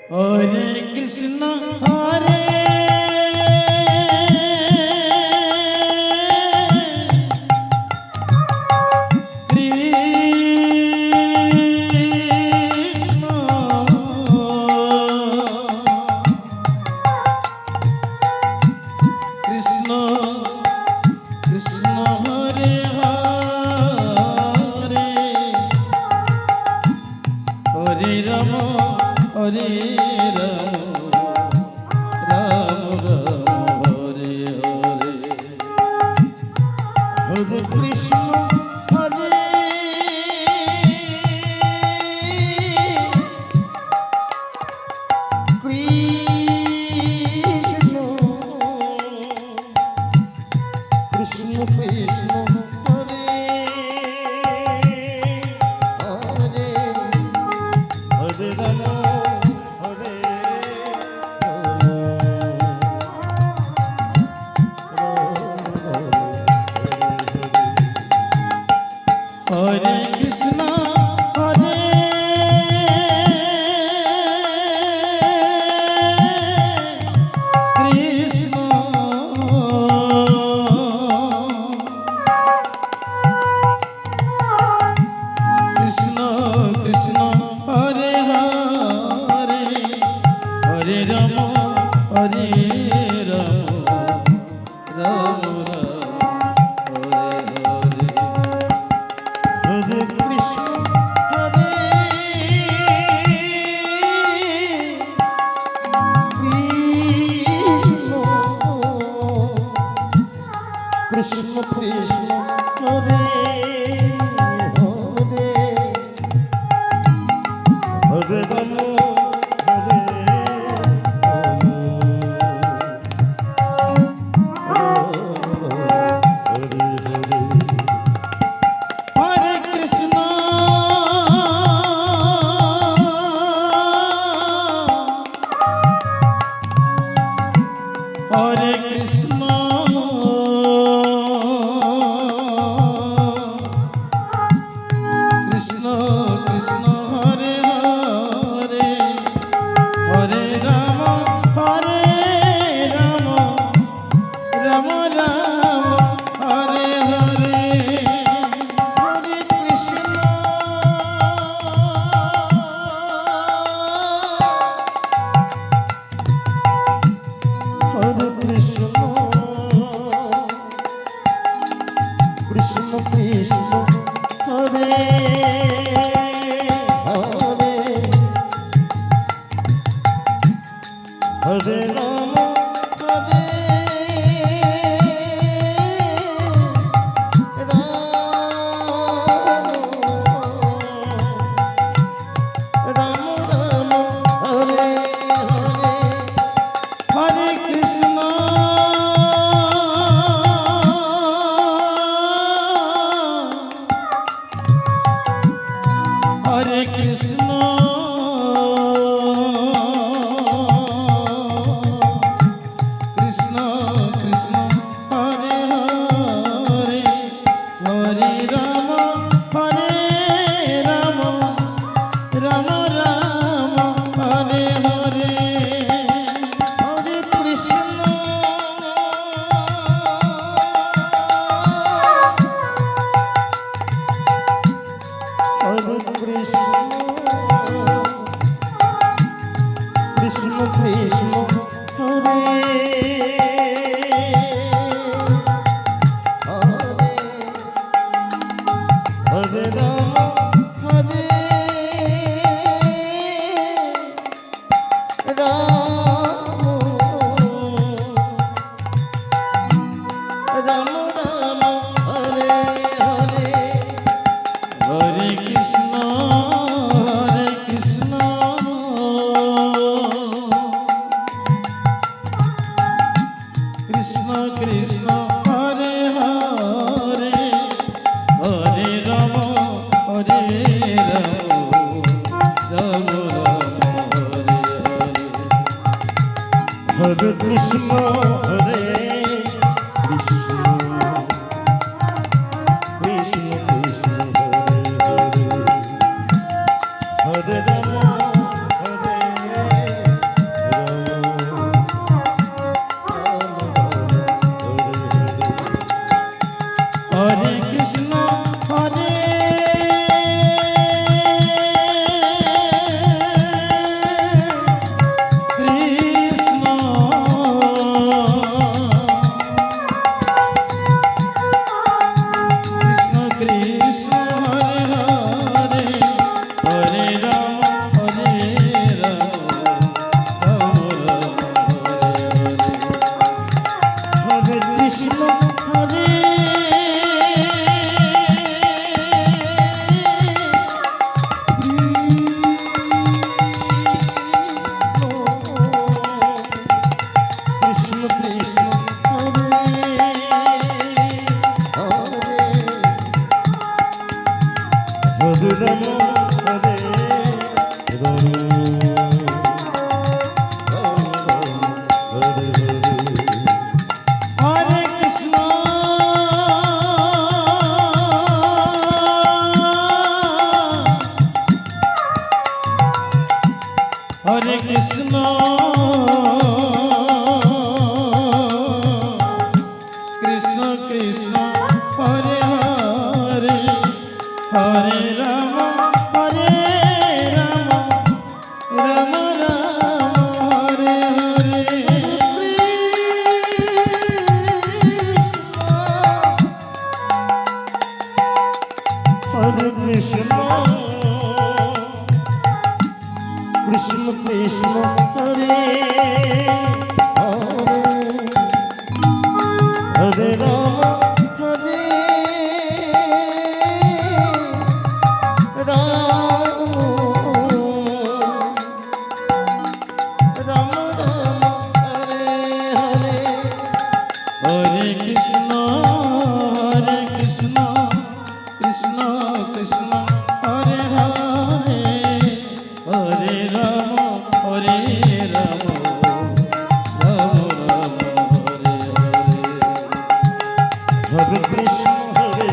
হরে কৃষ্ণ হরে কৃষ্ণ কৃষ্ণ হরে হরে হরে রাম হরে হরে কৃষ্ণ হরে কৃষ্ণ হরে রাম হরে রাম রাম রাম হরে হরে হরে কৃষ্ণ হরে কৃষ্ণ হরে কৃষ্ণ হরে কৃষ্ণ কৃষ্ণ কৃষ্ণ হরে হরে হরে রাম হরে হরে কৃষ্ণ কৃষ্ণ কৃষ্ণ হরে হরে হরে রাম রাম রাম হরে হরে হরে কৃষ্ণ কৃষ্ণ কৃষ্ণ হরে হরে হরে রাম হরে রাম রাম রাম হরে হরে হরে কৃষ্ণ কৃষ্ণ কৃষ্ণ হরে হরে হরে রাম রাম রাম হরে হরে হরে কৃষ্ণ হরে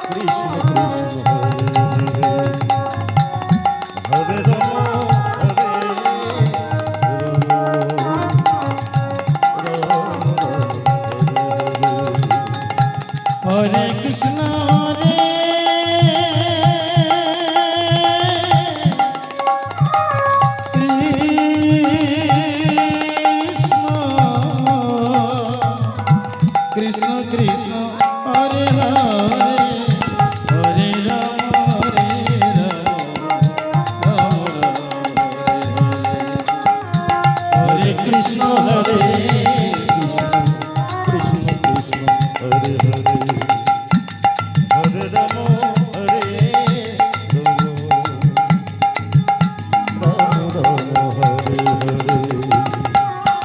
কৃষ্ণ কৃষ্ণ কৃষ্ণ হরে হরে রাম হরে কৃষ্ণ রে কৃষ্ণ কৃষ্ণ কৃষ্ণ হরে হরে হরে রাম রাম হরে কৃষ্ণ হরে কৃষ্ণ কৃষ্ণ হরে হরে হরে রাম হরে রাম রাম হরে হরে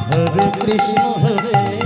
হরে কৃষ্ণ হরে